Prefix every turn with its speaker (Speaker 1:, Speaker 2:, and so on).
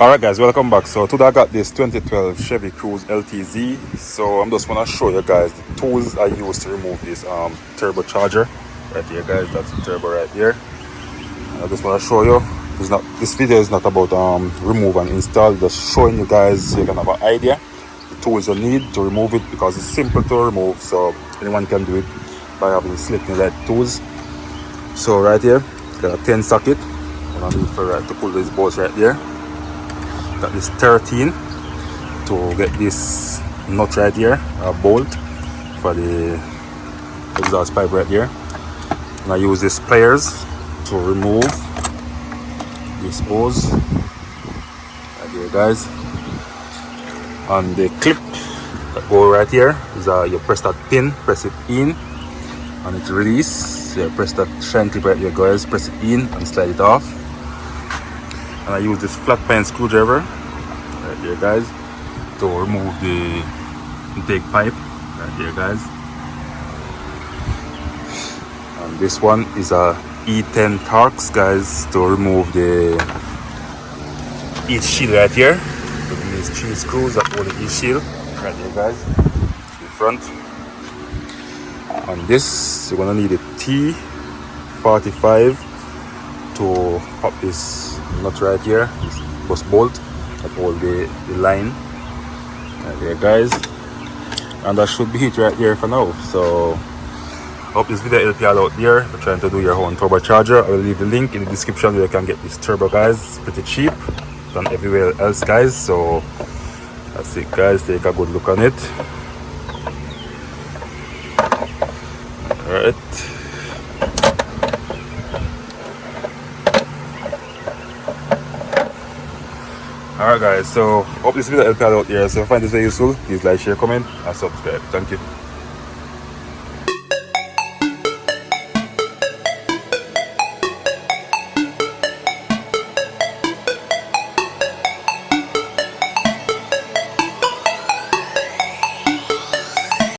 Speaker 1: Alright guys, welcome back. So today I got this 2012 Chevy Cruze Ltz. So I'm just want to show you guys the tools I use to remove this turbocharger right here, guys. That's the turbo right here. I just want to show you, this video is not about remove and install, just showing you guys so you can have an idea the tools you need to remove it, because it's simple to remove, so anyone can do it by having slitting lead tools. So right here got a 10 socket, and I need to pull these bolts right there. Got this 13 to get this nut right here, a bolt for the exhaust pipe right here, and I use these pliers to remove this hose right here, guys. And the clip that go right here is you press that pin, press it in, and it release. You press that shine clip right here, guys, press it in and slide it off. And I use this flat pan screwdriver right here, guys, to remove the intake pipe right here, guys. And this one is a E10 Torx, guys, to remove the heat shield right here. So these 3 screws that hold the heat shield right here, guys, in front. And this, you're gonna need a T45 to pop this nut right here, this bus bolt that hold the line right there, guys. And that should be it right here for now. So hope this video help you all out there if you're trying to do your own turbocharger. I will leave the link in the description where you can get this turbo, guys. It's pretty cheap than everywhere else, guys. So that's it, guys. Take a good look on it. Alright. Alright guys, so hope this video helped you out here. So if you find this video useful, please like, share, comment and subscribe. Thank you.